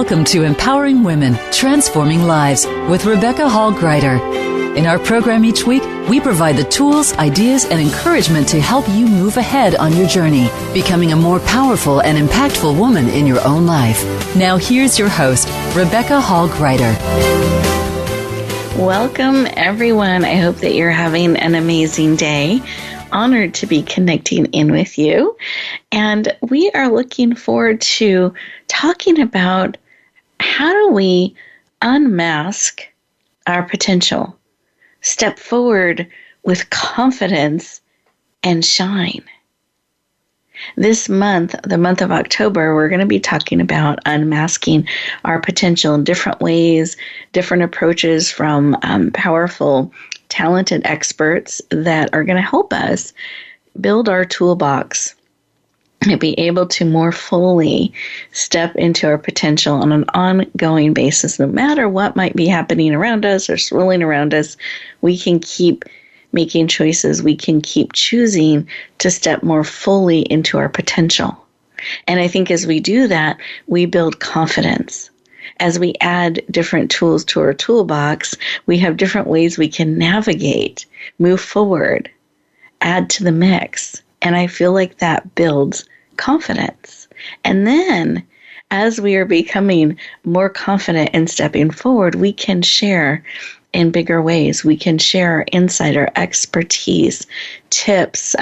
Welcome to Empowering Women, Transforming Lives with Rebecca Hall Gruyter. In our program each week, we provide the tools, ideas, and encouragement to help you move ahead on your journey, becoming a more powerful and impactful woman in your own life. Now here's your host, Rebecca Hall Gruyter. Welcome, everyone. I hope that you're having an amazing day. Honored to be connecting in with you. And we are looking forward to talking about how do we unmask our potential, step forward with confidence, and shine. This month, the month of October, we're going to be talking about unmasking our potential in different ways, different approaches from powerful, talented experts that are going to help us build our toolbox and be able to more fully step into our potential on an ongoing basis. No matter what might be happening around us or swirling around us, we can keep making choices. We can keep choosing to step more fully into our potential. And I think as we do that, we build confidence. As we add different tools to our toolbox, we have different ways we can navigate, move forward, add to the mix. And I feel like that builds confidence. And then as we are becoming more confident in stepping forward, we can share in bigger ways. We can share our insight, our expertise, tips,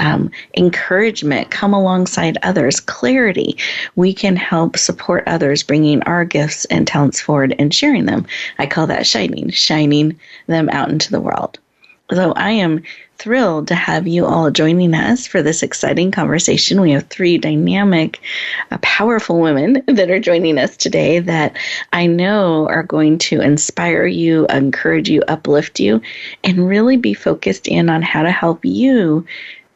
encouragement, come alongside others, clarity. We can help support others, bringing our gifts and talents forward and sharing them. I call that shining them out into the world. So I am thrilled to have you all joining us for this exciting conversation. We have three dynamic, powerful women that are joining us today that I know are going to inspire you, encourage you, uplift you, and really be focused in on how to help you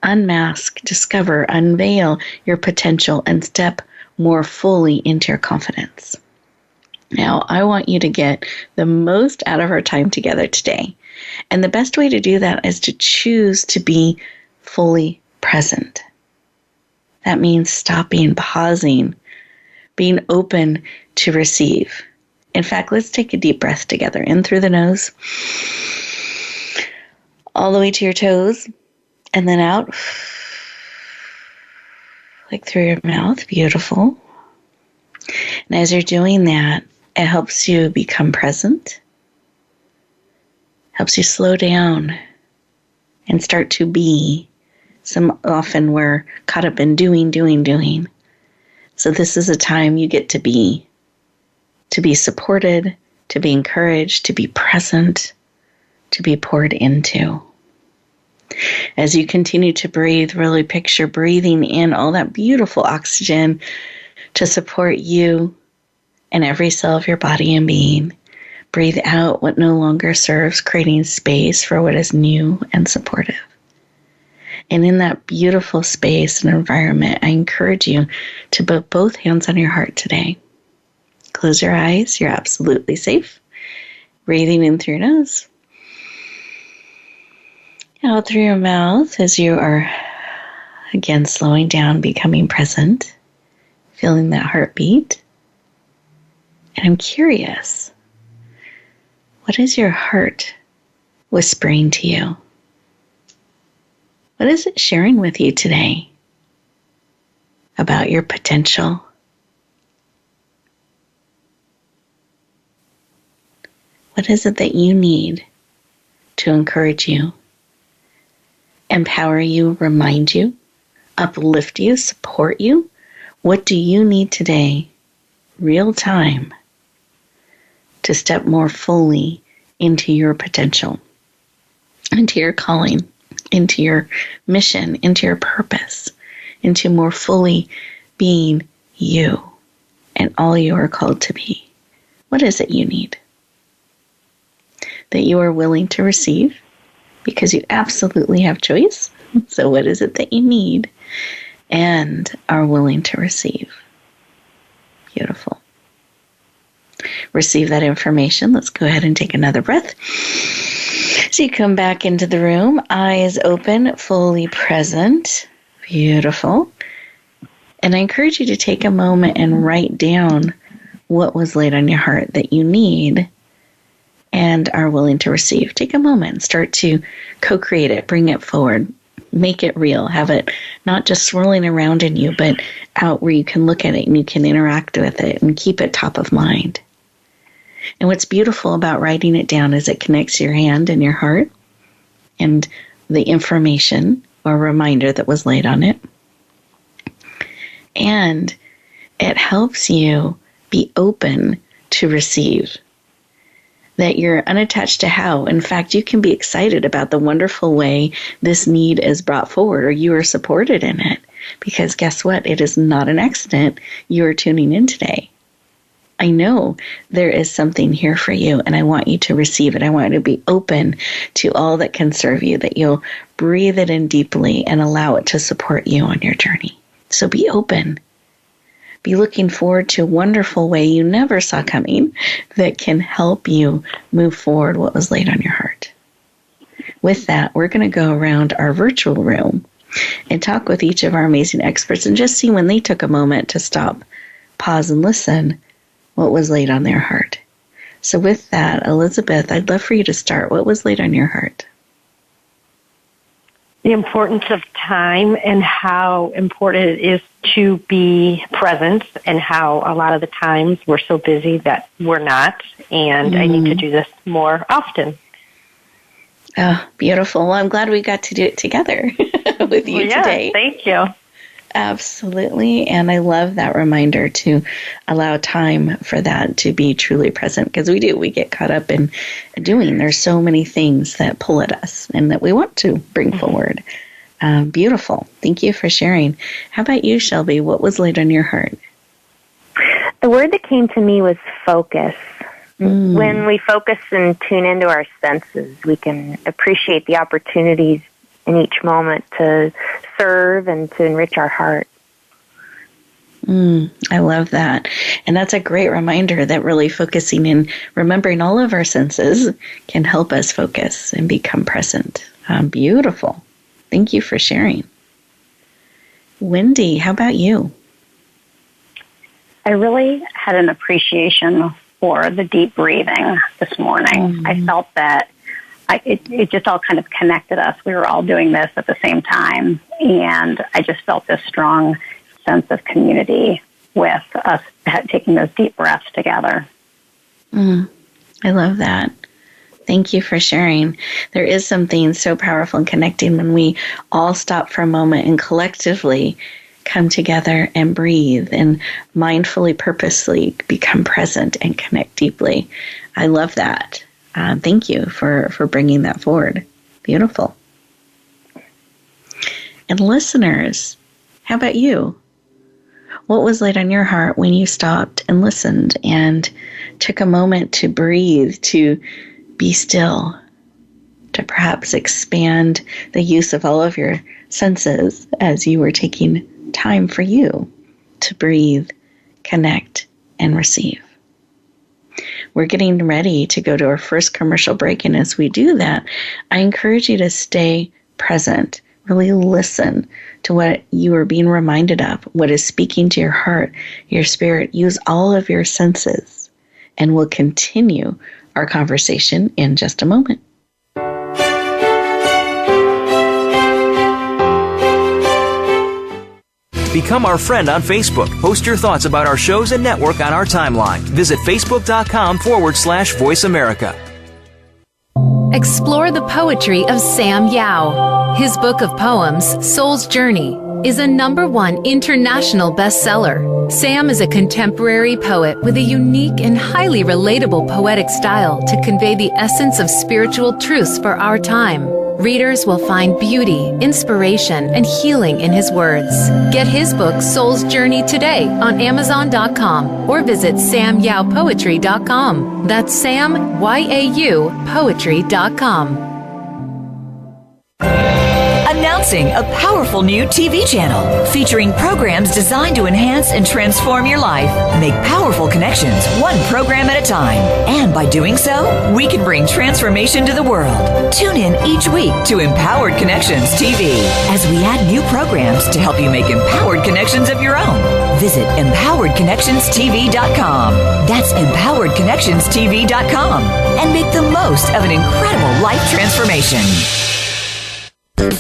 unmask, discover, unveil your potential, and step more fully into your confidence. Now, I want you to get the most out of our time together today. And the best way to do that is to choose to be fully present. That means stopping, pausing, being open to receive. In fact, let's take a deep breath together. In through the nose, all the way to your toes, and then out, like through your mouth. Beautiful. And as you're doing that, it helps you become present. Helps you slow down and start to be. Often we're caught up in doing. So this is a time you get to be supported, to be encouraged, to be present, to be poured into. As you continue to breathe, really picture breathing in all that beautiful oxygen to support you and every cell of your body and being. Breathe out what no longer serves, creating space for what is new and supportive. And in that beautiful space and environment, I encourage you to put both hands on your heart today. Close your eyes. You're absolutely safe. Breathing in through your nose. Out through your mouth as you are, again, slowing down, becoming present, feeling that heartbeat. And I'm curious. What is your heart whispering to you? What is it sharing with you today about your potential? What is it that you need to encourage you, empower you, remind you, uplift you, support you? What do you need today, real time, to step more fully into your potential, into your calling, into your mission, into your purpose, into more fully being you and all you are called to be? What is it you need? That you are willing to receive, because you absolutely have choice. So what is it that you need and are willing to receive? Beautiful. Receive that information. Let's go ahead and take another breath. So you come back into the room, eyes open, fully present. Beautiful. And I encourage you to take a moment and write down what was laid on your heart that you need and are willing to receive. Take a moment, start to co-create it, bring it forward, make it real, have it not just swirling around in you, but out where you can look at it and you can interact with it and keep it top of mind. And what's beautiful about writing it down is it connects your hand and your heart and the information or reminder that was laid on it. And it helps you be open to receive. That you're unattached to how. In fact, you can be excited about the wonderful way this need is brought forward or you are supported in it. Because guess what? It is not an accident you are tuning in today. I know there is something here for you, and I want you to receive it. I want you to be open to all that can serve you, that you'll breathe it in deeply and allow it to support you on your journey. So be open. Be looking forward to a wonderful way you never saw coming that can help you move forward what was laid on your heart. With that, we're going to go around our virtual room and talk with each of our amazing experts and just see when they took a moment to stop, pause, and listen what was laid on their heart. So with that, Elizabeth, I'd love for you to start. What was laid on your heart? The importance of time and how important it is to be present, and how a lot of the times we're so busy that we're not, and I need to do this more often. Oh, beautiful. Well, I'm glad we got to do it together with you today. Thank you. Absolutely. And I love that reminder to allow time for that to be truly present, because we get caught up in doing. There's so many things that pull at us and that we want to bring forward. Beautiful. Thank you for sharing. How about you, Shelby? What was laid on your heart? The word that came to me was focus. When we focus and tune into our senses, we can appreciate the opportunities in each moment to serve and to enrich our heart. I love that. And that's a great reminder that really focusing and remembering all of our senses can help us focus and become present. Beautiful. Thank you for sharing. Wendy, how about you? I really had an appreciation for the deep breathing this morning. I felt that it just all kind of connected us. We were all doing this at the same time, and I just felt this strong sense of community with us taking those deep breaths together. I love that. Thank you for sharing. There is something so powerful in connecting when we all stop for a moment and collectively come together and breathe and mindfully, purposely become present and connect deeply. I love that. Thank you for bringing that forward. Beautiful. And listeners, how about you? What was laid on your heart when you stopped and listened and took a moment to breathe, to be still, to perhaps expand the use of all of your senses as you were taking time for you to breathe, connect, and receive? We're getting ready to go to our first commercial break, and as we do that, I encourage you to stay present. Really listen to what you are being reminded of, what is speaking to your heart, your spirit. Use all of your senses, and we'll continue our conversation in just a moment. Become our friend on Facebook. Post your thoughts about our shows and network on our timeline. Visit facebook.com/Voice America. Explore the poetry of Sam Yao. His book of poems, Soul's Journey, is a #1 international bestseller. Sam is a contemporary poet with a unique and highly relatable poetic style to convey the essence of spiritual truths for our time. Readers will find beauty, inspiration, and healing in his words. Get his book, Soul's Journey, today on Amazon.com or visit SamYaoPoetry.com. That's Sam, Y-A-U, Poetry.com. And now Announcing a powerful new TV channel featuring programs designed to enhance and transform your life. Make powerful connections, one program at a time. And by doing so, we can bring transformation to the world. Tune in each week to Empowered Connections TV as we add new programs to help you make empowered connections of your own. Visit empoweredconnectionstv.com. That's empoweredconnectionstv.com. And make the most of an incredible life transformation.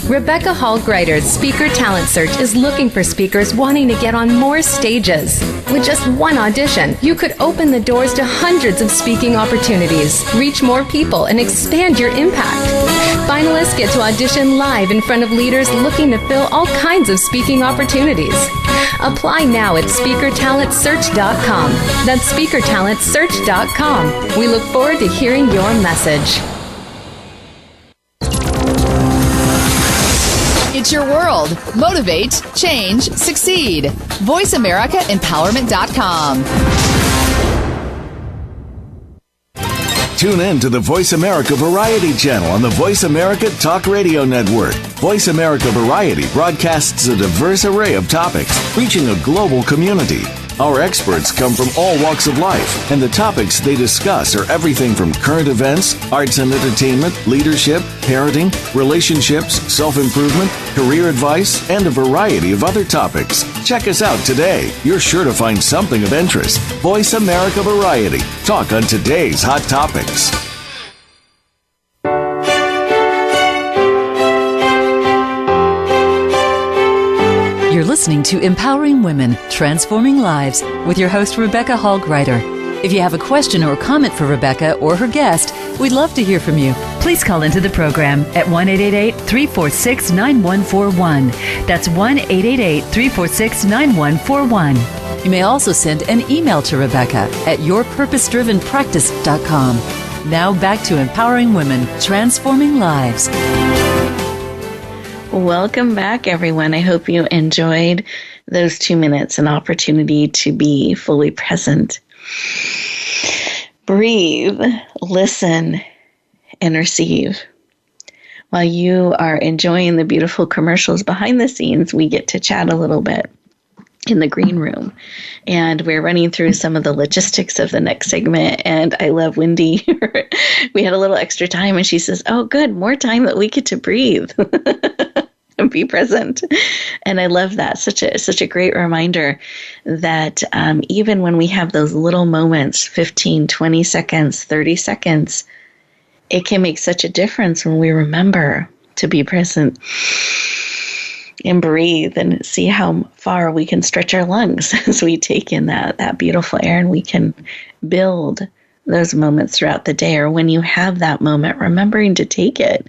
Rebecca Hall Gruyter's Speaker Talent Search is looking for speakers wanting to get on more stages. With just one audition, you could open the doors to hundreds of speaking opportunities, reach more people, and expand your impact. Finalists get to audition live in front of leaders looking to fill all kinds of speaking opportunities. Apply now at speakertalentsearch.com. That's speakertalentsearch.com. We look forward to hearing your message. It's your world. Motivate, change, succeed. VoiceAmericaEmpowerment.com. Tune in to the Voice America Variety channel on the Voice America Talk Radio Network. Voice America Variety broadcasts a diverse array of topics, reaching a global community. Our experts come from all walks of life, and the topics they discuss are everything from current events, arts and entertainment, leadership, parenting, relationships, self-improvement, career advice, and a variety of other topics. Check us out today. You're sure to find something of interest. Voice America Variety. Talk on today's hot topics. You're listening to Empowering Women, Transforming Lives with your host, Rebecca Hall Gruyter. If you have a question or comment for Rebecca or her guest, we'd love to hear from you. Please call into the program at 1-888-346-9141. That's 1-888-346-9141. You may also send an email to Rebecca at yourpurposedrivenpractice.com. Now back to Empowering Women, Transforming Lives. Welcome back, everyone. I hope you enjoyed those 2 minutes, an opportunity to be fully present. Breathe, listen, and receive. While you are enjoying the beautiful commercials behind the scenes, we get to chat a little bit in the green room. And we're running through some of the logistics of the next segment. And I love Wendy. We had a little extra time and she says, oh, good, more time that we get to breathe and be present. And I love that. Such a great reminder that even when we have those little moments, 15, 20 seconds, 30 seconds, it can make such a difference when we remember to be present and breathe and see how far we can stretch our lungs as we take in that beautiful air, and we can build those moments throughout the day, or when you have that moment, remembering to take it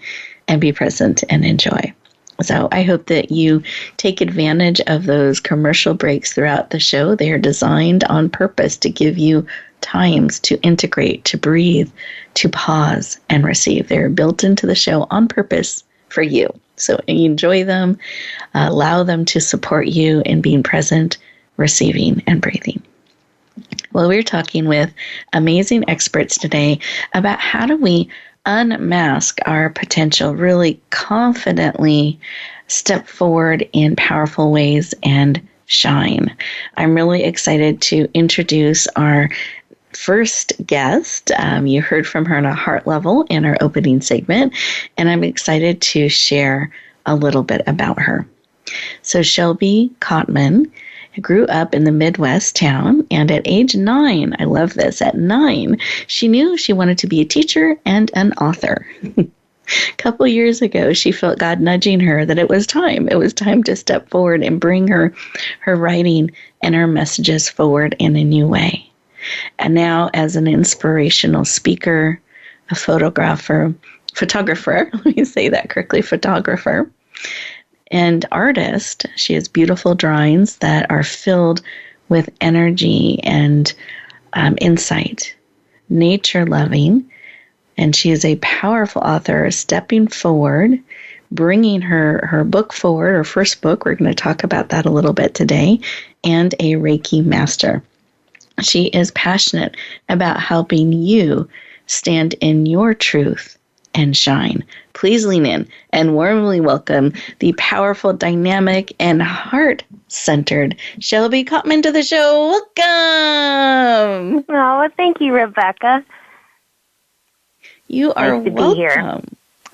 and be present and enjoy. So I hope that you take advantage of those commercial breaks throughout the show. They are designed on purpose to give you times to integrate, to breathe, to pause and receive. They're built into the show on purpose for you. So enjoy them, allow them to support you in being present, receiving, and breathing. Well, we're talking with amazing experts today about how do we unmask our potential, really confidently step forward in powerful ways and shine. I'm really excited to introduce our first guest. You heard from her on a heart level in our opening segment, and I'm excited to share a little bit about her. So Shelby Kottemann grew up in the Midwest town, and at age 9, I love this, at 9, she knew she wanted to be a teacher and an author. A couple years ago, she felt God nudging her that it was time. It was time to step forward and bring her writing and her messages forward in a new way. And now, as an inspirational speaker, a photographer, let me say that correctly, photographer, and artist, she has beautiful drawings that are filled with energy and insight, nature-loving, and she is a powerful author stepping forward, bringing her book forward, her first book. We're going to talk about that a little bit today, and a Reiki master. She is passionate about helping you stand in your truth and shine. Please lean in and warmly welcome the powerful, dynamic, and heart-centered Shelby Kottemann to the show. Welcome! Oh, thank you, Rebecca. You are nice to welcome. Be here.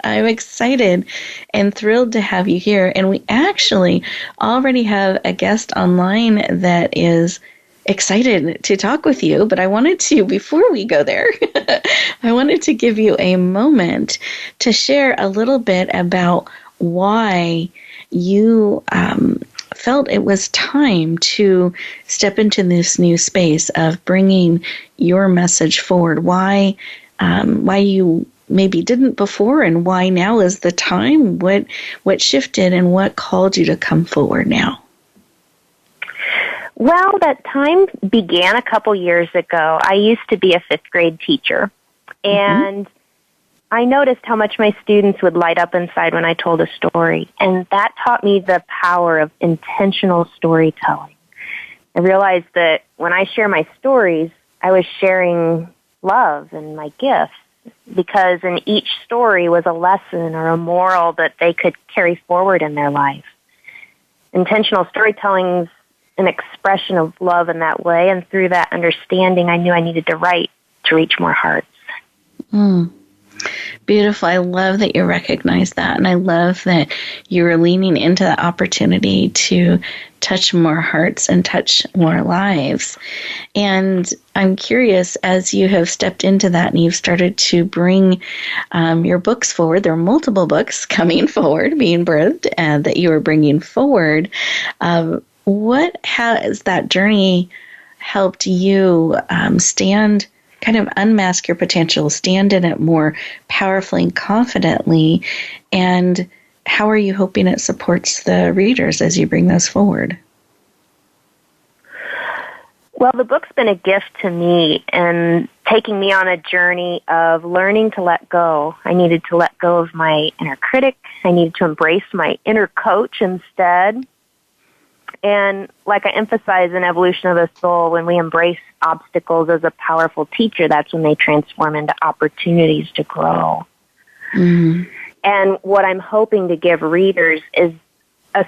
I'm excited and thrilled to have you here. And we actually already have a guest online that is excited to talk with you. But I wanted to, before we go there, I wanted to give you a moment to share a little bit about why you felt it was time to step into this new space of bringing your message forward. Why you maybe didn't before, and why now is the time. What shifted and what called you to come forward now? Well, that time began a couple years ago. I used to be a 5th grade teacher, and I noticed how much my students would light up inside when I told a story, and that taught me the power of intentional storytelling. I realized that when I share my stories, I was sharing love and my gifts, because in each story was a lesson or a moral that they could carry forward in their life. Intentional storytelling is an expression of love in that way, and through that understanding, I knew I needed to write to reach more hearts. Beautiful. I love that you recognize that, and I love that you're leaning into the opportunity to touch more hearts and touch more lives. And I'm curious, as you have stepped into that and you've started to bring your books forward, there are multiple books coming forward, being birthed, that you are bringing forward. What has that journey helped you kind of unmask your potential, stand in it more powerfully and confidently, and how are you hoping it supports the readers as you bring those forward? Well, the book's been a gift to me and taking me on a journey of learning to let go. I needed to let go of my inner critic. I needed to embrace my inner coach instead. And like I emphasize in Evolution of the Soul, when we embrace obstacles as a powerful teacher, that's when they transform into opportunities to grow. And what I'm hoping to give readers is a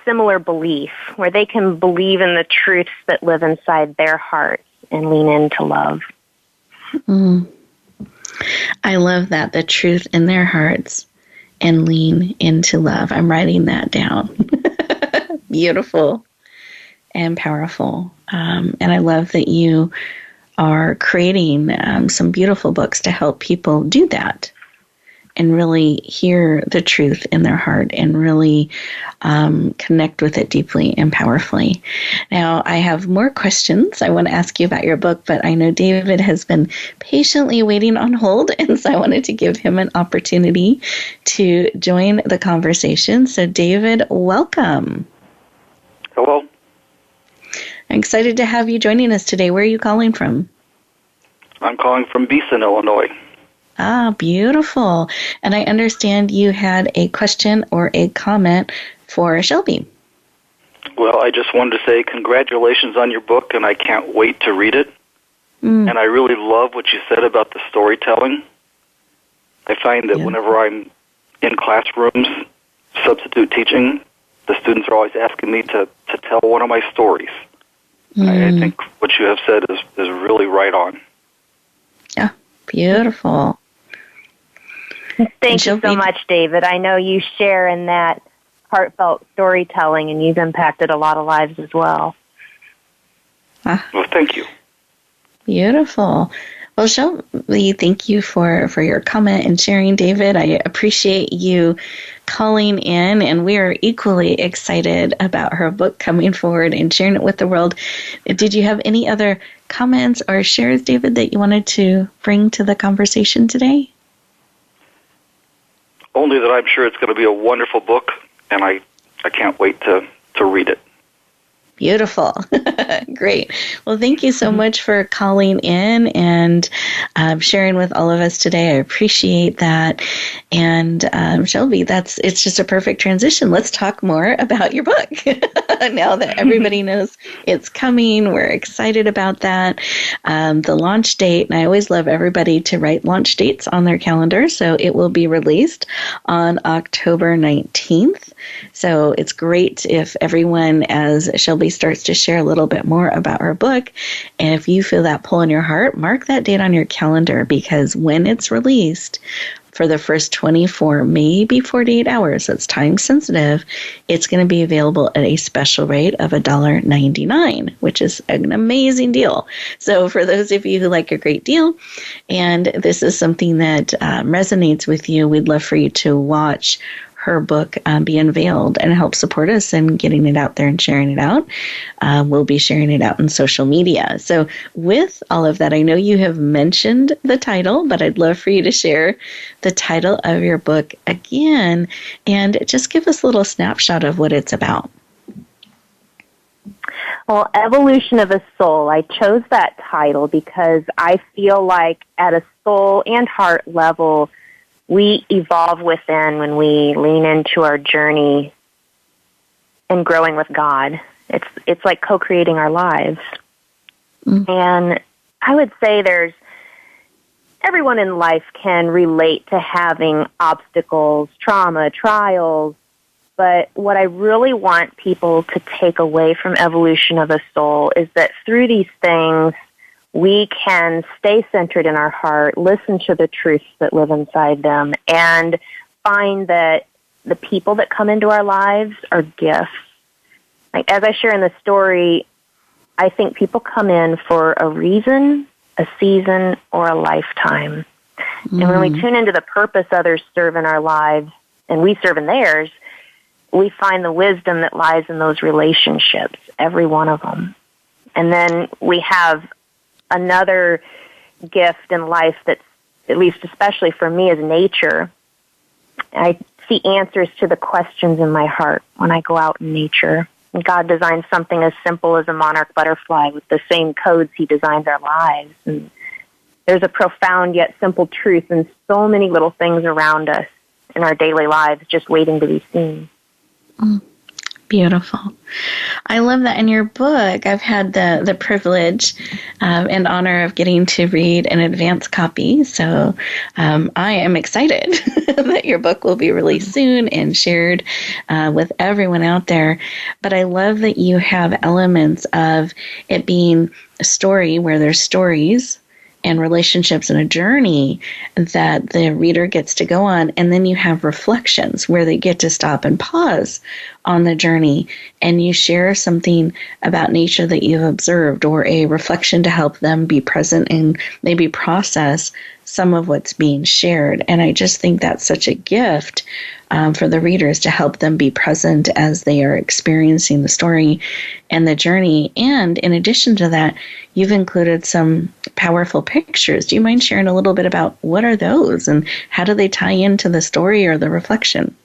similar belief where they can believe in the truths that live inside their hearts and lean into love. I love that, the truth in their hearts and lean into love. I'm writing that down. Beautiful and powerful. And I love that you are creating some beautiful books to help people do that and really hear the truth in their heart and really connect with it deeply and powerfully. Now, I have more questions I want to ask you about your book, but I know David has been patiently waiting on hold, and so I wanted to give him an opportunity to join the conversation. So, David, welcome. Hello. I'm excited to have you joining us today. Where are you calling from? I'm calling from Benson, Illinois. Ah, beautiful. And I understand you had a question or a comment for Shelby. Well, I just wanted to say congratulations on your book, and I can't wait to read it. And I really love what you said about the storytelling. I find that whenever I'm in classrooms, substitute teaching, the students are always asking me to tell one of my stories. I think what you have said is really right on. Yeah, beautiful. Thank you so much, David. I know you share in that heartfelt storytelling, and you've impacted a lot of lives as well. Well, thank you. Beautiful. Well, Shelby, thank you for your comment and sharing, David. I appreciate you calling in, and we are equally excited about her book coming forward and sharing it with the world. Did you have any other comments or shares, David, that you wanted to bring to the conversation today? Only that I'm sure it's going to be a wonderful book, and I can't wait to read it. Beautiful. Great. Well, thank you so much for calling in and sharing with all of us today. I appreciate that. And Shelby, it's just a perfect transition. Let's talk more about your book. Now that everybody knows it's coming, we're excited about that. The launch date, and I always love everybody to write launch dates on their calendar. So it will be released on October 19th. So it's great if everyone, as Shelby starts to share a little bit more about her book, and if you feel that pull in your heart, mark that date on your calendar, because when it's released, for the first 24, maybe 48 hours, so it's time sensitive, it's going to be available at a special rate of $1.99, which is an amazing deal. So for those of you who like a great deal, and this is something that resonates with you, we'd love for you to watch her book be unveiled and help support us in getting it out there and sharing it out. We'll be sharing it out on social media. So with all of that, I know you have mentioned the title, but I'd love for you to share the title of your book again and just give us a little snapshot of what it's about. Well, Evolution of a Soul, I chose that title because I feel like at a soul and heart level, we evolve within when we lean into our journey and growing with God. It's like co-creating our lives. Mm-hmm. And I would say everyone in life can relate to having obstacles, trauma, trials, but what I really want people to take away from Evolution of a Soul is that through these things, we can stay centered in our heart, listen to the truths that live inside them, and find that the people that come into our lives are gifts. Like, as I share in the story, I think people come in for a reason, a season, or a lifetime. Mm-hmm. And when we tune into the purpose others serve in our lives, and we serve in theirs, we find the wisdom that lies in those relationships, every one of them. And then we have another gift in life that's, at least especially for me, is nature. I see answers to the questions in my heart when I go out in nature. And God designed something as simple as a monarch butterfly with the same codes He designed our lives. And there's a profound yet simple truth in so many little things around us in our daily lives just waiting to be seen. Beautiful. I love that in your book. I've had the privilege and honor of getting to read an advance copy. So I am excited that your book will be released soon and shared with everyone out there. But I love that you have elements of it being a story where there's stories and relationships and a journey that the reader gets to go on. And then you have reflections where they get to stop and pause on the journey, and you share something about nature that you've observed, or a reflection to help them be present and maybe process some of what's being shared. And I just think that's such a gift for the readers to help them be present as they are experiencing the story and the journey. And in addition to that, you've included some powerful pictures. Do you mind sharing a little bit about what are those and how do they tie into the story or the reflection?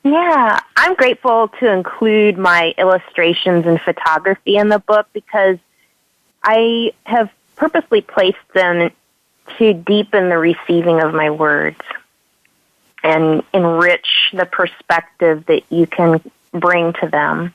Yeah, I'm grateful to include my illustrations and photography in the book because I have purposely placed them to deepen the receiving of my words and enrich the perspective that you can bring to them.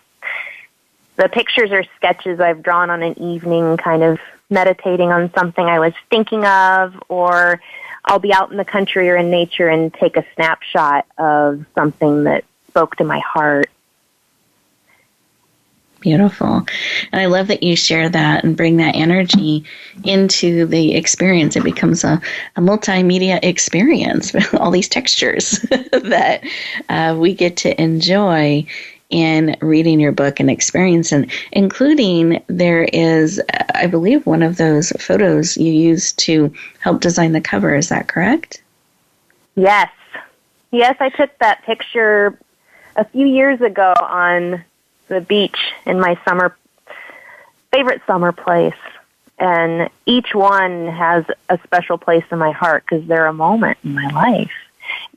The pictures are sketches I've drawn on an evening, kind of meditating on something I was thinking of, or I'll be out in the country or in nature and take a snapshot of something that spoke to my heart. Beautiful. And I love that you share that and bring that energy into the experience. It becomes a multimedia experience with all these textures that we get to enjoy in reading your book and experience. And including, there is, I believe, one of those photos you used to help design the cover. Is that correct? Yes. Yes, I took that picture a few years ago on the beach in my favorite summer place. And each one has a special place in my heart because they're a moment in my life.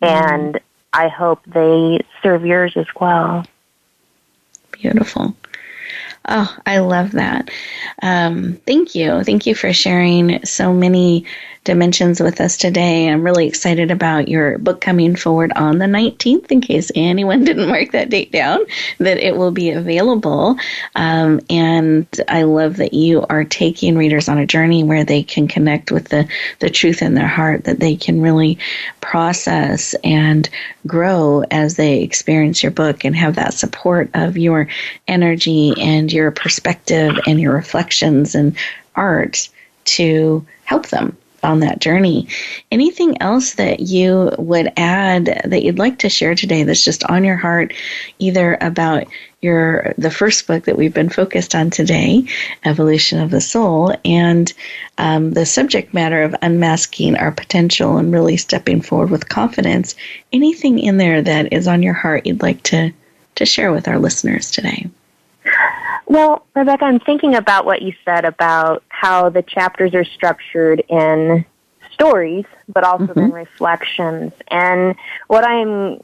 And I hope they serve yours as well. Beautiful. Oh, I love that. Thank you. Thank you for sharing so many dimensions with us today. I'm really excited about your book coming forward on the 19th, in case anyone didn't mark that date down, that it will be available. And I love that you are taking readers on a journey where they can connect with the truth in their heart, that they can really process and grow as they experience your book and have that support of your energy and your perspective and your reflections and art to help them on that journey. Anything else that you would add that you'd like to share today that's just on your heart, either about the first book that we've been focused on today, Evolution of the Soul, and the subject matter of unmasking our potential and really stepping forward with confidence? Anything in there that is on your heart you'd like to share with our listeners today? Well, Rebecca, I'm thinking about what you said about how the chapters are structured in stories, but also in reflections. And what I'm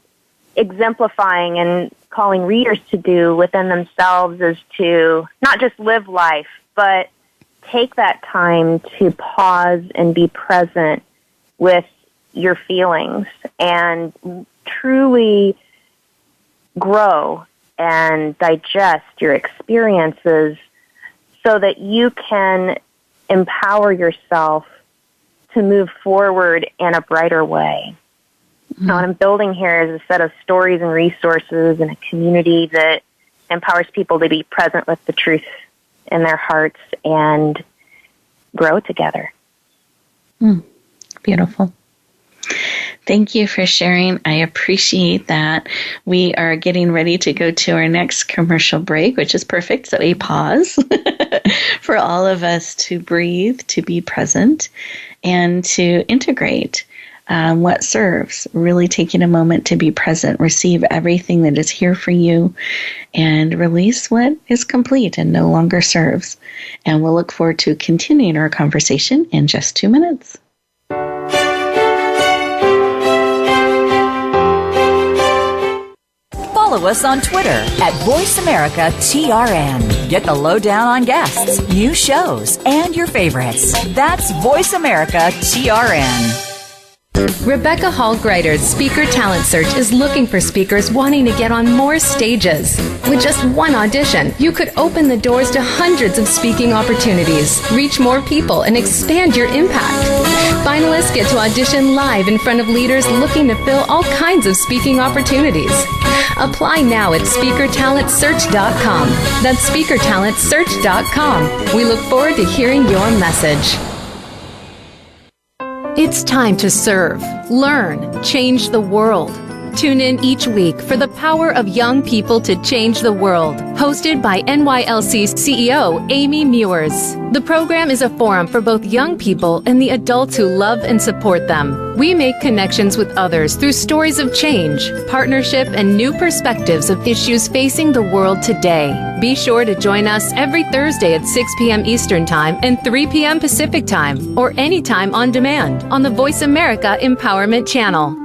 exemplifying and calling readers to do within themselves is to not just live life, but take that time to pause and be present with your feelings and truly grow and digest your experiences so that you can empower yourself to move forward in a brighter way. Now, what I'm building here is a set of stories and resources and a community that empowers people to be present with the truth in their hearts and grow together. Beautiful. Thank you for sharing. I appreciate that. We are getting ready to go to our next commercial break, which is perfect. So a pause for all of us to breathe, to be present, and to integrate what serves. Really taking a moment to be present, receive everything that is here for you, and release what is complete and no longer serves. And we'll look forward to continuing our conversation in just 2 minutes. Follow us on Twitter at VoiceAmericaTRN. Get the lowdown on guests, new shows, and your favorites. That's VoiceAmericaTRN. Rebecca Hall Gruyter's Speaker Talent Search is looking for speakers wanting to get on more stages. With just one audition, you could open the doors to hundreds of speaking opportunities, reach more people, and expand your impact. Finalists get to audition live in front of leaders looking to fill all kinds of speaking opportunities. Apply now at SpeakerTalentSearch.com. That's SpeakerTalentSearch.com. We look forward to hearing your message. It's time to serve, learn, change the world. Tune in each week for the power of young people to change the world. Hosted by NYLC CEO Amy Mewers. The program is a forum for both young people and the adults who love and support them. We make connections with others through stories of change, partnership, and new perspectives of issues facing the world today. Be sure to join us every Thursday at 6 p.m. Eastern Time and 3 p.m. Pacific Time, or anytime on demand on the Voice America Empowerment Channel.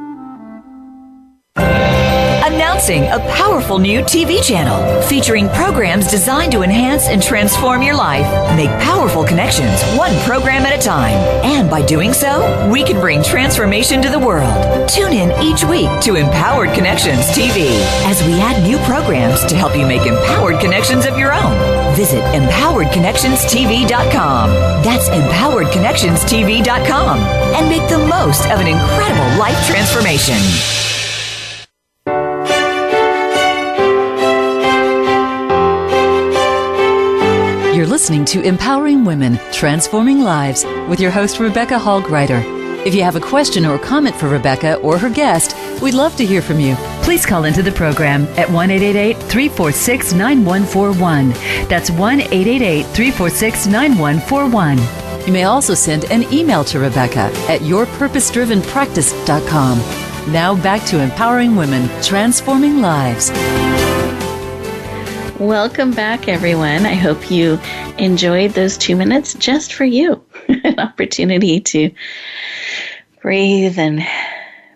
Announcing a powerful new TV channel featuring programs designed to enhance and transform your life. Make powerful connections, one program at a time. And by doing so, we can bring transformation to the world. Tune in each week to Empowered Connections TV as we add new programs to help you make empowered connections of your own. Visit EmpoweredConnectionsTV.com. That's EmpoweredConnectionsTV.com. And make the most of an incredible life transformation. You're listening to Empowering Women, Transforming Lives with your host, Rebecca Hall Gruyter. If you have a question or comment for Rebecca or her guest, we'd love to hear from you. Please call into the program at 1-888-346-9141. That's 1-888-346-9141. You may also send an email to Rebecca at yourpurposedrivenpractice.com. Now back to Empowering Women, Transforming Lives. Welcome back, everyone. I hope you enjoyed those 2 minutes just for you. An opportunity to breathe and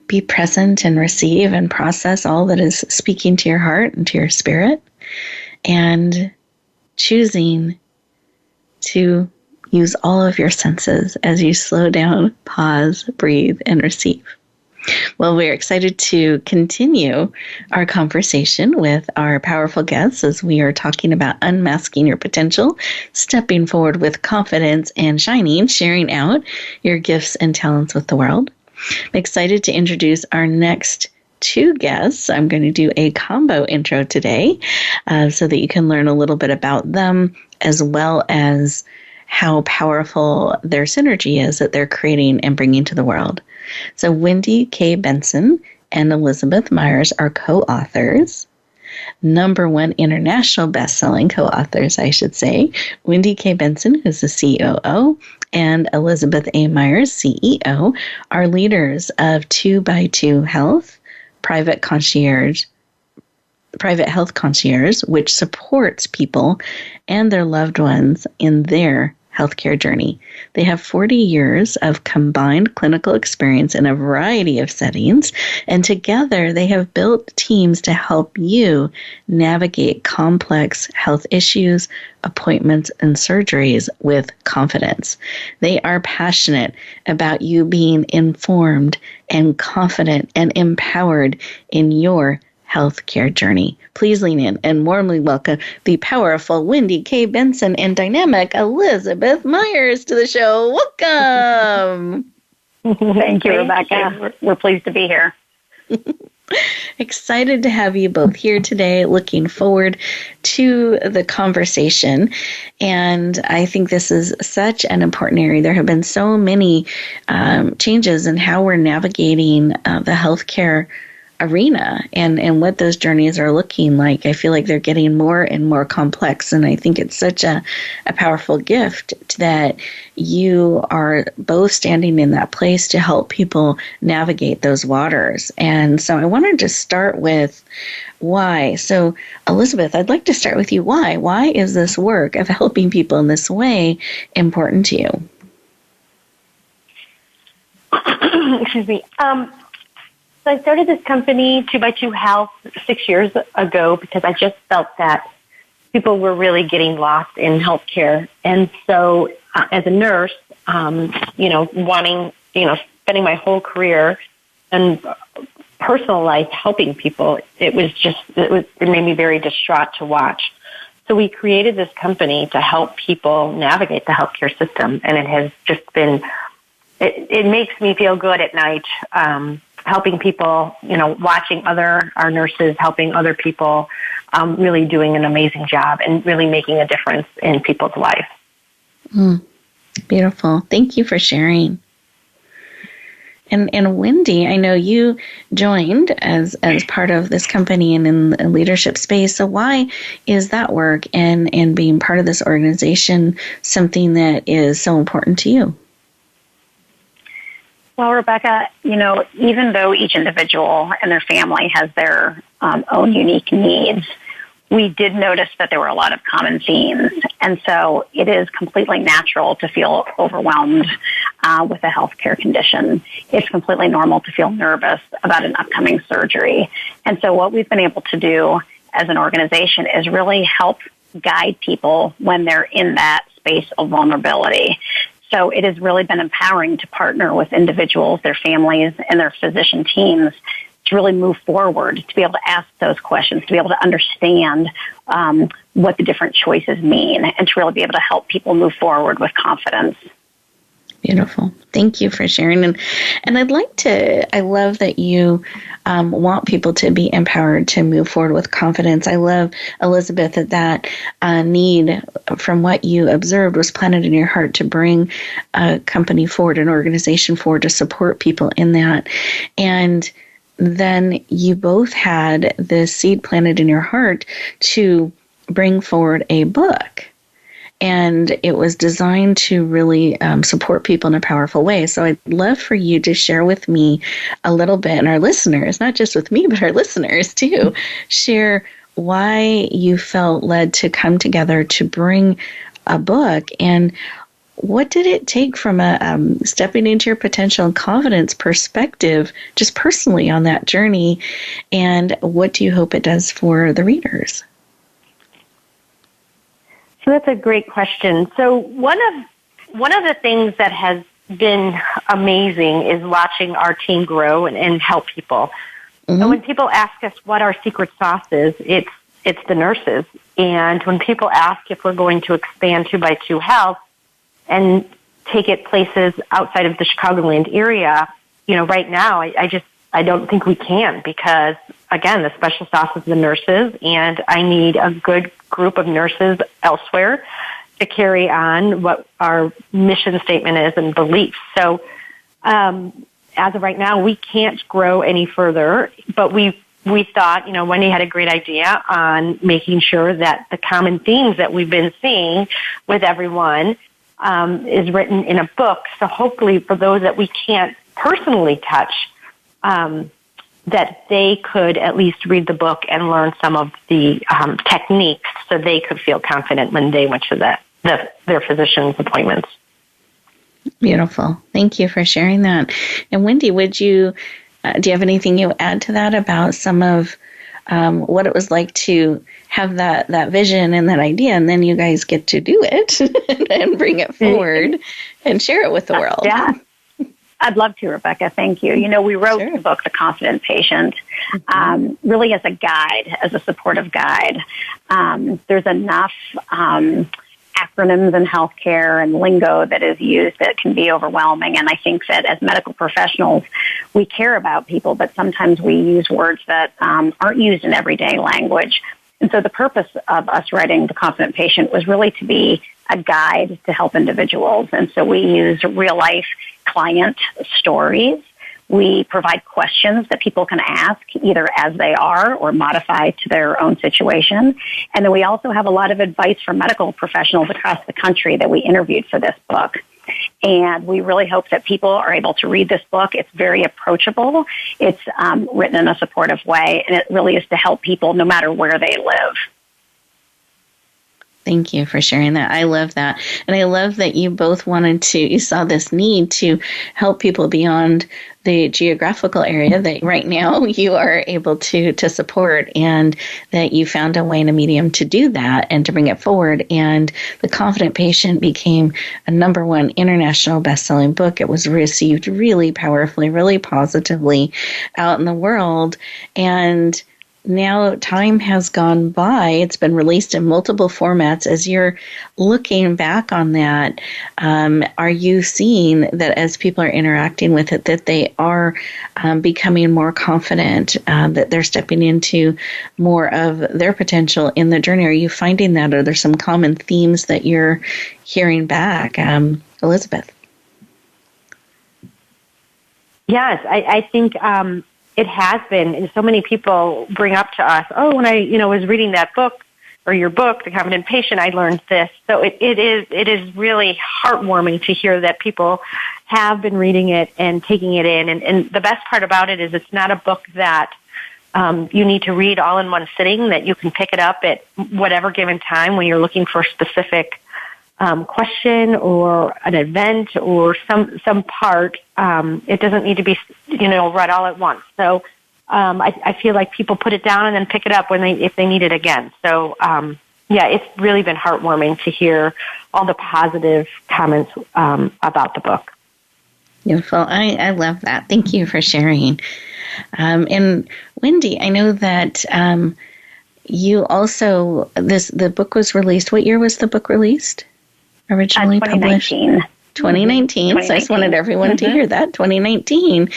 be present and receive and process all that is speaking to your heart and to your spirit. And choosing to use all of your senses as you slow down, pause, breathe, and receive. Well, we're excited to continue our conversation with our powerful guests as we are talking about unmasking your potential, stepping forward with confidence, and sharing out your gifts and talents with the world. I'm excited to introduce our next two guests. I'm going to do a combo intro today so that you can learn a little bit about them as well as how powerful their synergy is that they're creating and bringing to the world. So Wendy K. Benson and Elizabeth Myers are co-authors, #1 international best-selling co-authors, I should say. Wendy K. Benson, who's the COO, and Elizabeth A. Myers, CEO, are leaders of 2x2 Health, private health concierge, which supports people and their loved ones in their healthcare journey. They have 40 years of combined clinical experience in a variety of settings, and together they have built teams to help you navigate complex health issues, appointments, and surgeries with confidence. They are passionate about you being informed and confident and empowered in your healthcare journey. Please lean in and warmly welcome the powerful Wendy K. Benson and dynamic Elizabeth Myers to the show. Welcome. Thank you, Rebecca. We're pleased to be here. Excited to have you both here today. Looking forward to the conversation. And I think this is such an important area. There have been so many changes in how we're navigating the healthcare arena and what those journeys are looking like. I feel like they're getting more and more complex, and I think it's such a powerful gift that you are both standing in that place to help people navigate those waters. And so I wanted to start with why. So Elizabeth, I'd like to start with you. Why? Why is this work of helping people in this way important to you? Excuse me. So I started this company, 2x2 Health, 6 years ago because I just felt that people were really getting lost in healthcare. And so as a nurse, wanting, spending my whole career and personal life helping people, it made me very distraught to watch. So we created this company to help people navigate the healthcare system. And it has just been, it makes me feel good at night, helping people, watching our nurses, helping other people, really doing an amazing job and really making a difference in people's life. Beautiful. Thank you for sharing. And Wendy, I know you joined as part of this company and in the leadership space. So why is that work and being part of this organization something that is so important to you? Well, Rebecca, even though each individual and their family has their own unique needs, we did notice that there were a lot of common themes. And so it is completely natural to feel overwhelmed with a healthcare condition. It's completely normal to feel nervous about an upcoming surgery. And so what we've been able to do as an organization is really help guide people when they're in that space of vulnerability. So it has really been empowering to partner with individuals, their families, and their physician teams to really move forward, to be able to ask those questions, to be able to understand what the different choices mean, and to really be able to help people move forward with confidence. Beautiful. Thank you for sharing. And I love that you want people to be empowered to move forward with confidence. I love, Elizabeth, that need from what you observed was planted in your heart to bring a company forward, an organization forward to support people in that. And then you both had this seed planted in your heart to bring forward a book. And it was designed to really support people in a powerful way. So I'd love for you to share with me a little bit, and our listeners, not just with me, but our listeners too, share why you felt led to come together to bring a book, and what did it take from a stepping into your potential and confidence perspective, just personally on that journey, and what do you hope it does for the readers? That's a great question. So one of the things that has been amazing is watching our team grow and help people. Mm-hmm. And when people ask us what our secret sauce is, it's the nurses. And when people ask if we're going to expand 2x2 Health and take it places outside of the Chicagoland area, right now, I don't think we can because, again, the special sauce is the nurses, and I need a good group of nurses elsewhere to carry on what our mission statement is and beliefs. So as of right now, we can't grow any further, but we thought, Wendy had a great idea on making sure that the common themes that we've been seeing with everyone is written in a book. So hopefully for those that we can't personally touch, that they could at least read the book and learn some of the techniques so they could feel confident when they went to their physician's appointments. Beautiful. Thank you for sharing that. And Wendy, do you have anything you add to that about some of what it was like to have that vision and that idea, and then you guys get to do it and bring it forward and share it with the world? Yeah. I'd love to, Rebecca. Thank you. We wrote the book, The Confident Patient, really as a guide, as a supportive guide. There's enough acronyms in healthcare and lingo that is used that can be overwhelming. And I think that as medical professionals, we care about people, but sometimes we use words that aren't used in everyday language. And so the purpose of us writing The Confident Patient was really to be a guide to help individuals. And so we use real-life client stories. We provide questions that people can ask either as they are or modify to their own situation. And then we also have a lot of advice from medical professionals across the country that we interviewed for this book. And we really hope that people are able to read this book. It's very approachable. It's written in a supportive way, and it really is to help people no matter where they live. Thank you for sharing that. I love that. And I love that you both you saw this need to help people beyond the geographical area that right now you are able to support, and that you found a way and a medium to do that and to bring it forward. And The Confident Patient became a #1 international best-selling book. It was received really powerfully, really positively out in the world. And now time has gone by. It's been released in multiple formats. As you're looking back on that, are you seeing that as people are interacting with it, that they are becoming more confident, that they're stepping into more of their potential in the journey? Are you finding that? Are there some common themes that you're hearing back? Elizabeth? Yes, I think it has been, and so many people bring up to us, when I, was reading that book or your book, The Confident Patient, I learned this. So it is really heartwarming to hear that people have been reading it and taking it in. And the best part about it is it's not a book that you need to read all in one sitting, that you can pick it up at whatever given time when you're looking for a specific question or an event or some part. It doesn't need to be, read all at once. So I feel like people put it down and then pick it up if they need it again. So it's really been heartwarming to hear all the positive comments about the book. Beautiful. I love that. Thank you for sharing. And Wendy, I know that you also, the book was released. What year was the book released? Originally 2019. Published? 2019. So I just wanted everyone to hear that, 2019.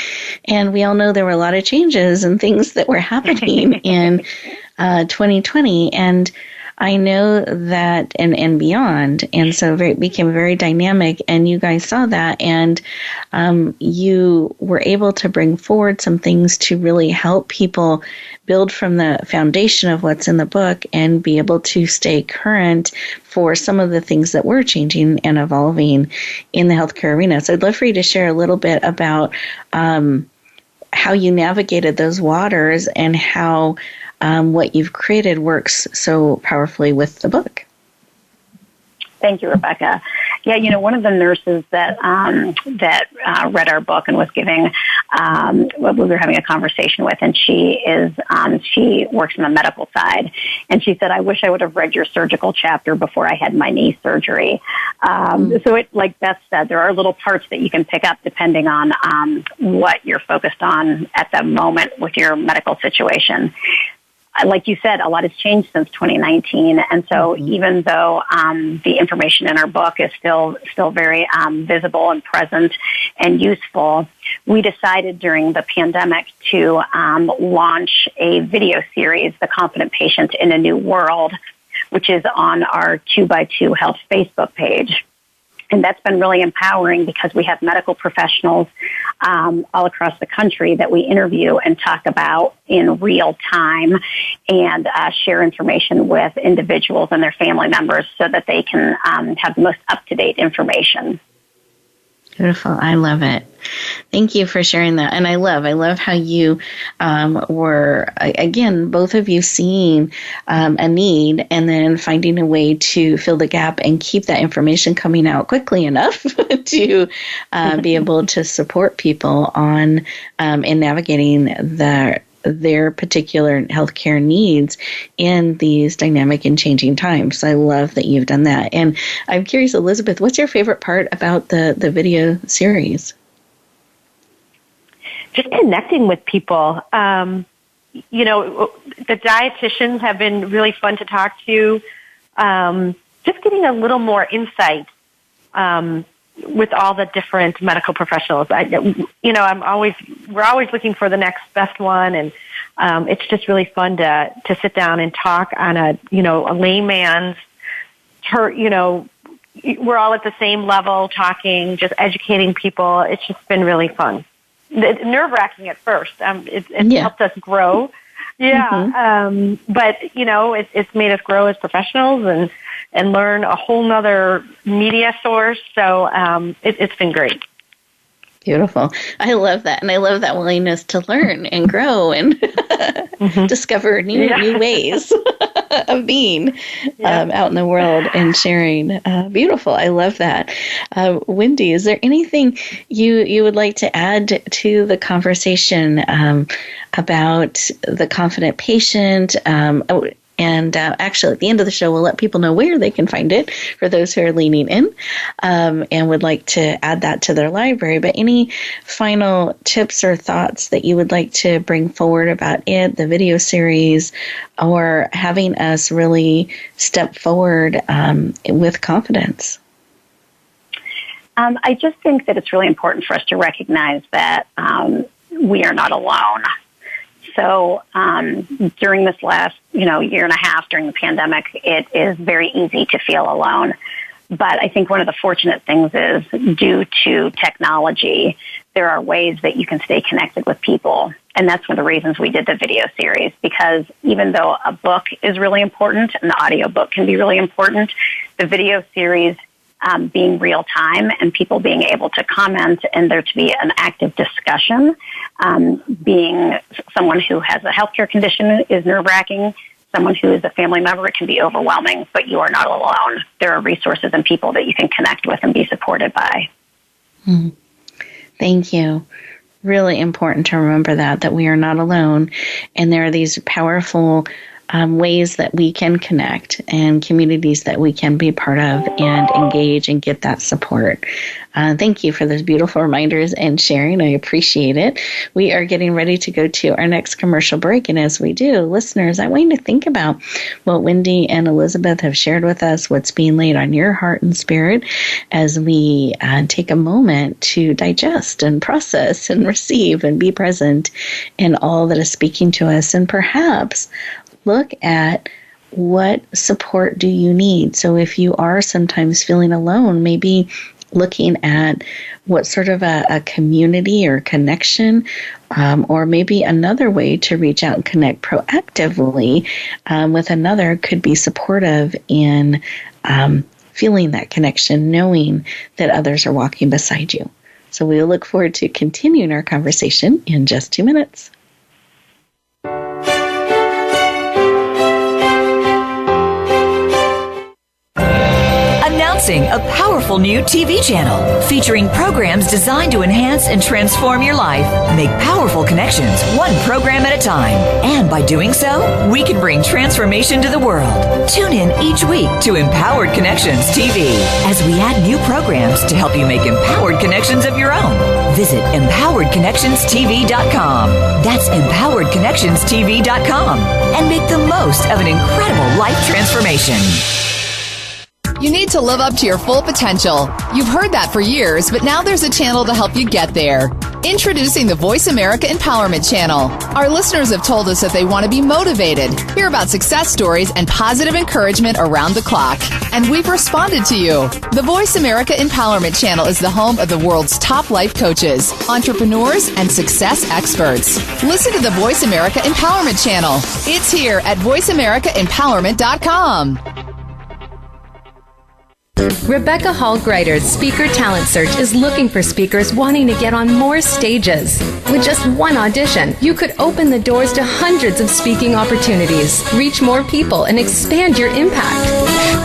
And we all know there were a lot of changes and things that were happening in 2020. And I know that, and beyond. And so it became very dynamic, and you guys saw that, and you were able to bring forward some things to really help people build from the foundation of what's in the book and be able to stay current for some of the things that were changing and evolving in the healthcare arena. So I'd love for you to share a little bit about how you navigated those waters and how what you've created works so powerfully with the book. Thank you, Rebecca. Yeah, one of the nurses that read our book and was giving we were having a conversation with, and she works on the medical side, and she said, I wish I would have read your surgical chapter before I had my knee surgery. So it, like Beth said, there are little parts that you can pick up depending on what you're focused on at the moment with your medical situation. Like you said, a lot has changed since 2019, and so even though the information in our book is still very visible and present and useful, we decided during the pandemic to launch a video series, The Confident Patient in a New World, which is on our 2x2 Health Facebook page. And that's been really empowering because we have medical professionals all across the country that we interview and talk about in real time and share information with individuals and their family members so that they can have the most up-to-date information. Beautiful. I love it. Thank you for sharing that. And I love how you were, again, both of you seeing a need and then finding a way to fill the gap and keep that information coming out quickly enough to be able to support people on in navigating their particular healthcare needs in these dynamic and changing times. So I love that you've done that. And I'm curious, Elizabeth, what's your favorite part about the video series? Just connecting with people. The dietitians have been really fun to talk to. Just getting a little more insight with all the different medical professionals. We're always looking for the next best one, and it's just really fun to sit down and talk on a layman's we're all at the same level talking, just educating people. It's just been really fun. It's nerve-wracking at first. It's helped us grow. Yeah. But it's made us grow as professionals and learn a whole nother media source. So it's been great. Beautiful. I love that. And I love that willingness to learn and grow and discover new ways of being out in the world and sharing. Beautiful. I love that. Wendy, is there anything you would like to add to the conversation about the confident patient? And actually, at the end of the show, we'll let people know where they can find it for those who are leaning in and would like to add that to their library. But any final tips or thoughts that you would like to bring forward about it, the video series, or having us really step forward with confidence? I just think that it's really important for us to recognize that we are not alone. So during this last, year and a half during the pandemic, it is very easy to feel alone. But I think one of the fortunate things is due to technology, there are ways that you can stay connected with people. And that's one of the reasons we did the video series, because even though a book is really important and the audiobook can be really important, the video series being real time and people being able to comment and there to be an active discussion. Being someone who has a healthcare condition is nerve-wracking. Someone who is a family member, it can be overwhelming, but you are not alone. There are resources and people that you can connect with and be supported by. Thank you. Really important to remember that we are not alone. And there are these powerful ways that we can connect and communities that we can be part of and engage and get that support. Thank you for those beautiful reminders and sharing. I appreciate it. We are getting ready to go to our next commercial break. And as we do, listeners, I want you to think about what Wendy and Elizabeth have shared with us, what's being laid on your heart and spirit as we take a moment to digest and process and receive and be present in all that is speaking to us, and perhaps look at what support do you need. So if you are sometimes feeling alone, maybe looking at what sort of a community or connection, or maybe another way to reach out and connect proactively with another could be supportive in feeling that connection, knowing that others are walking beside you. So we'll look forward to continuing our conversation in just 2 minutes. Announcing a powerful new TV channel featuring programs designed to enhance and transform your life. Make powerful connections, one program at a time. And by doing so, we can bring transformation to the world. Tune in each week to Empowered Connections TV as we add new programs to help you make empowered connections of your own. Visit empoweredconnectionstv.com. That's empoweredconnectionstv.com. And make the most of an incredible life transformation. You need to live up to your full potential. You've heard that for years, but now there's a channel to help you get there. Introducing the Voice America Empowerment Channel. Our listeners have told us that they want to be motivated, hear about success stories, and positive encouragement around the clock. And we've responded to you. The Voice America Empowerment Channel is the home of the world's top life coaches, entrepreneurs, and success experts. Listen to the Voice America Empowerment Channel. It's here at voiceamericaempowerment.com. Rebecca Hall Gruyter's Speaker Talent Search is looking for speakers wanting to get on more stages. With just one audition, you could open the doors to hundreds of speaking opportunities, reach more people, and expand your impact.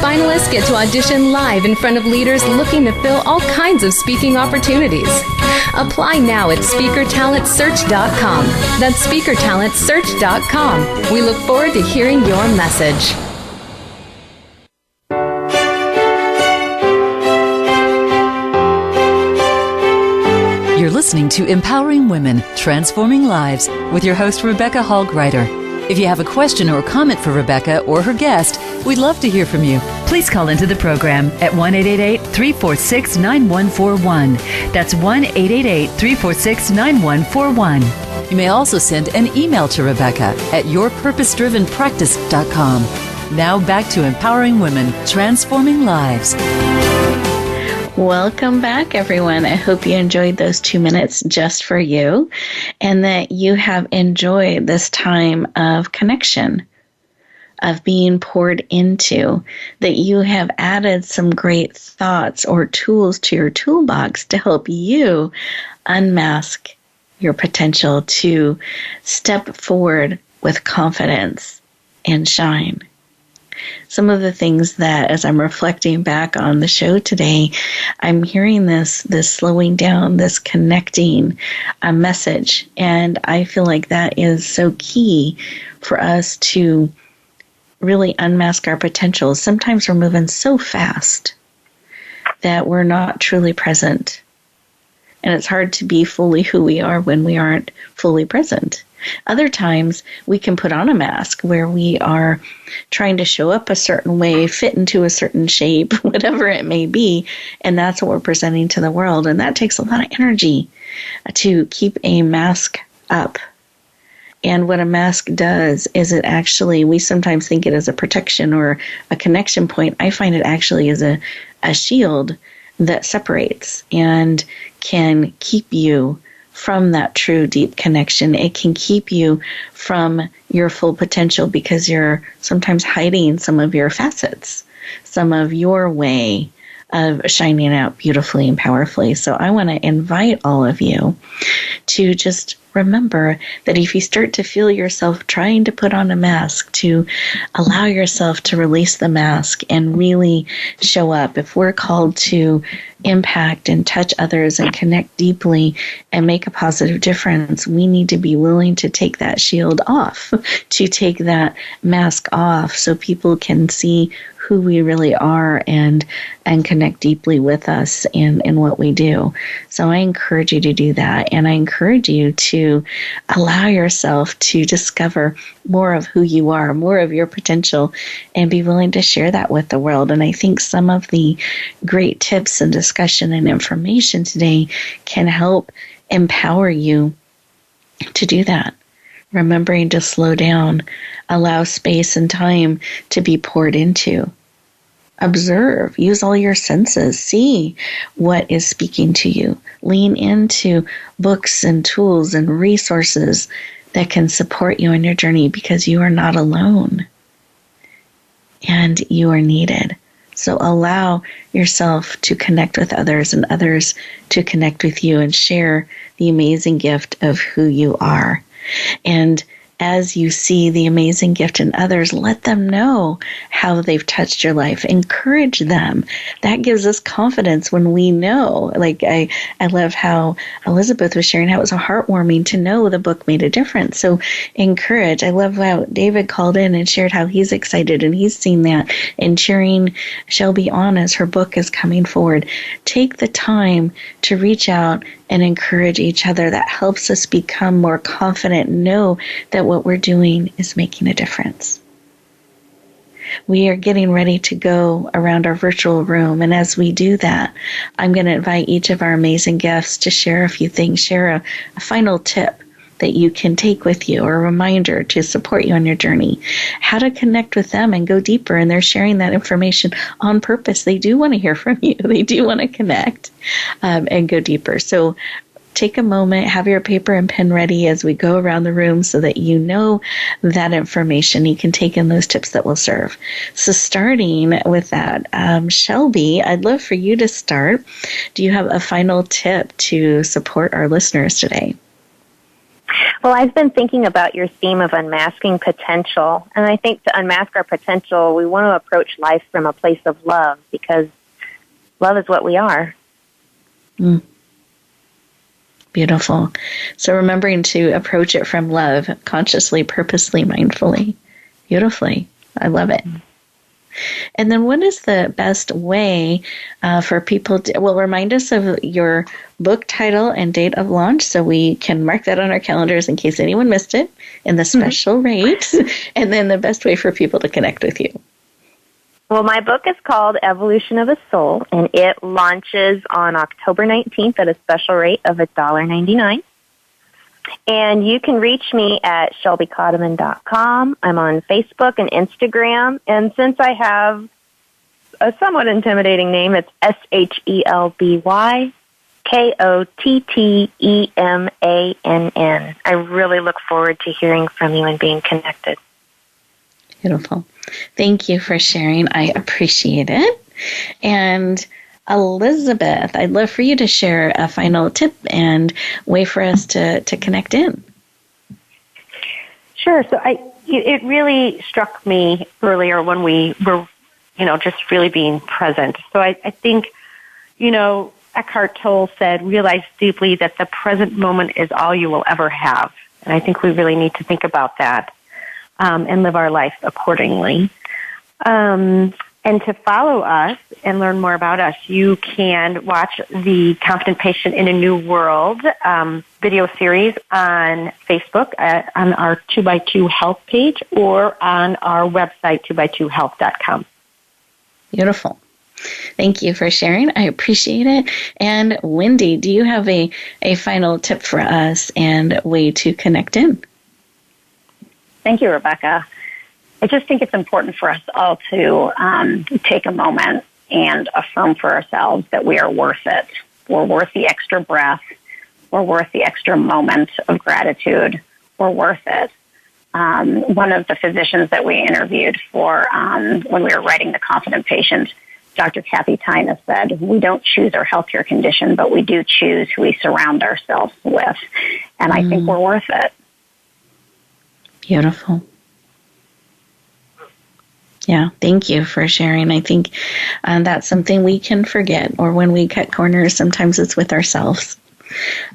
Finalists get to audition live in front of leaders looking to fill all kinds of speaking opportunities. Apply now at SpeakerTalentSearch.com. That's SpeakerTalentSearch.com. We look forward to hearing your message. You're listening to Empowering Women, Transforming Lives with your host, Rebecca Hall Gruyter. If you have a question or comment for Rebecca or her guest, we'd love to hear from you. Please call into the program at 1-888-346-9141. That's 1-888-346-9141. You may also send an email to Rebecca at yourpurposedrivenpractice.com. Now back to Empowering Women, Transforming Lives. Welcome back, everyone. I hope you enjoyed those 2 minutes just for you and that you have enjoyed this time of connection, of being poured into, that you have added some great thoughts or tools to your toolbox to help you unmask your potential to step forward with confidence and shine. Some of the things that, as I'm reflecting back on the show today, I'm hearing this slowing down, this connecting message. And I feel like that is so key for us to really unmask our potential. Sometimes we're moving so fast that we're not truly present. And it's hard to be fully who we are when we aren't fully present. Other times we can put on a mask where we are trying to show up a certain way, fit into a certain shape, whatever it may be, and that's what we're presenting to the world. And that takes a lot of energy to keep a mask up. And what a mask does is it actually, we sometimes think it as a protection or a connection point. I find it actually is a shield that separates and can keep you from that true deep connection. It can keep you from your full potential because you're sometimes hiding some of your facets, some of your way of shining out beautifully and powerfully. So I want to invite all of you to just remember that if you start to feel yourself trying to put on a mask, to allow yourself to release the mask and really show up. If we're called to impact and touch others and connect deeply and make a positive difference, we need to be willing to take that shield off, to take that mask off so people can see who we really are and connect deeply with us in what we do. So I encourage you to do that. And I encourage you to allow yourself to discover more of who you are, more of your potential, and be willing to share that with the world. And I think some of the great tips and discussion and information today can help empower you to do that. Remembering to slow down, allow space and time to be poured into. Observe, use all your senses, see what is speaking to you. Lean into books and tools and resources that can support you in your journey because you are not alone and you are needed. So allow yourself to connect with others and others to connect with you and share the amazing gift of who you are. And as you see the amazing gift in others, let them know how they've touched your life. Encourage them. That gives us confidence when we know. Like I love how Elizabeth was sharing how it was heartwarming to know the book made a difference. So encourage. I love how David called in and shared how he's excited and he's seen that and cheering Shelby on as her book is coming forward. Take the time to reach out and encourage each other. That helps us become more confident and know that what we're doing is making a difference. We are getting ready to go around our virtual room, and as we do that, I'm going to invite each of our amazing guests to share a few things, share a final tip that you can take with you, or a reminder to support you on your journey, how to connect with them and go deeper. And they're sharing that information on purpose. They do want to hear from you. They do want to connect and go deeper. So take a moment, have your paper and pen ready as we go around the room so that you know that information. You can take in those tips that will serve. So starting with that, Shelby, I'd love for you to start. Do you have a final tip to support our listeners today? Well, I've been thinking about your theme of unmasking potential, and I think to unmask our potential, we want to approach life from a place of love, because love is what we are. Beautiful. So remembering to approach it from love, consciously, purposely, mindfully. Beautifully. I love it. And then what is the best way for people to, remind us of your book title and date of launch so we can mark that on our calendars in case anyone missed it, and the special rate, and then the best way for people to connect with you. Well, my book is called Evolution of a Soul, and it launches on October 19th at a special rate of $1.99. And you can reach me at ShelbyKottemann.com. I'm on Facebook and Instagram. And since I have a somewhat intimidating name, it's ShelbyKottemann. I really look forward to hearing from you and being connected. Beautiful. Thank you for sharing. I appreciate it. And Elizabeth, I'd love for you to share a final tip and way for us to connect in. Sure. So it really struck me earlier when we were, just really being present. So I think, Eckhart Tolle said, realize deeply that the present moment is all you will ever have. And I think we really need to think about that and live our life accordingly. And to follow us and learn more about us, you can watch the Confident Patient in a New World video series on Facebook, on our 2x2 Health page, or on our website, 2x2health.com. Beautiful. Thank you for sharing. I appreciate it. And Wendy, do you have a final tip for us and way to connect in? Thank you, Rebecca. I just think it's important for us all to take a moment and affirm for ourselves that we are worth it. We're worth the extra breath. We're worth the extra moment of gratitude. We're worth it. One of the physicians that we interviewed for when we were writing The Confident Patient, Dr. Kathy Tyna, said, we don't choose our healthcare condition, but we do choose who we surround ourselves with. And I think we're worth it. Beautiful. Yeah, thank you for sharing. I think that's something we can forget, or when we cut corners, sometimes it's with ourselves.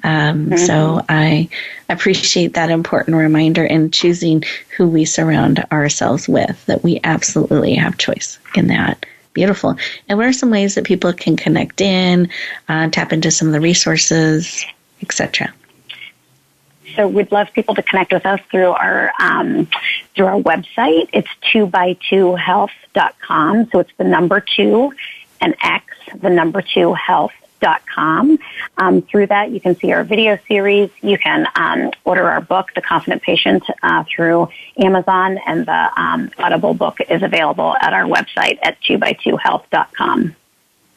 So I appreciate that important reminder in choosing who we surround ourselves with, that we absolutely have choice in that. Beautiful. And what are some ways that people can connect in, tap into some of the resources, etc.? So we'd love people to connect with us through our website. It's 2x2health.com. So it's the number 2 and X, the number 2 health.com. Through that, you can see our video series. You can order our book, The Confident Patient, through Amazon, and the Audible book is available at our website at 2x2health.com.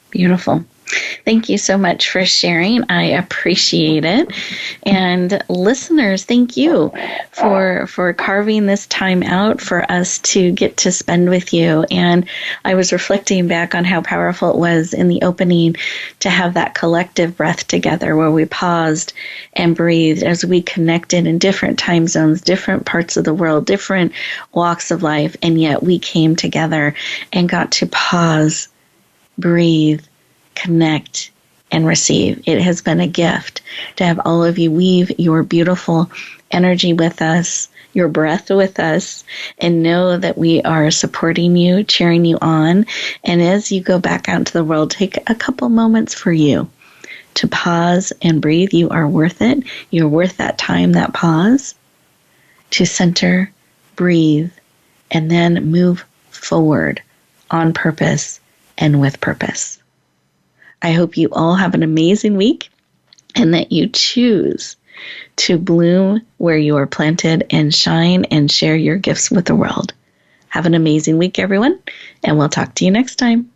Beautiful. Thank you so much for sharing. I appreciate it. And listeners, thank you for carving this time out for us to get to spend with you. And I was reflecting back on how powerful it was in the opening to have that collective breath together where we paused and breathed as we connected in different time zones, different parts of the world, different walks of life, and yet we came together and got to pause, breathe, connect, and receive. It has been a gift to have all of you weave your beautiful energy with us, your breath with us, and know that we are supporting you, cheering you on. And as you go back out into the world, take a couple moments for you to pause and breathe. You are worth it. You're worth that time, that pause, to center, breathe, and then move forward on purpose and with purpose. I hope you all have an amazing week and that you choose to bloom where you are planted and shine and share your gifts with the world. Have an amazing week, everyone, and we'll talk to you next time.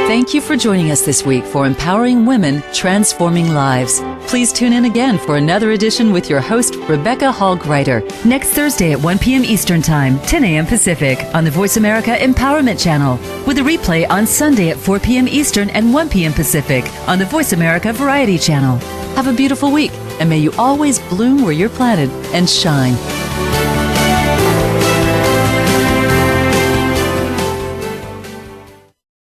Thank you for joining us this week for Empowering Women, Transforming Lives. Please tune in again for another edition with your host, Rebecca Hall-Gruyter, next Thursday at 1 p.m. Eastern Time, 10 a.m. Pacific, on the Voice America Empowerment Channel, with a replay on Sunday at 4 p.m. Eastern and 1 p.m. Pacific on the Voice America Variety Channel. Have a beautiful week, and may you always bloom where you're planted and shine.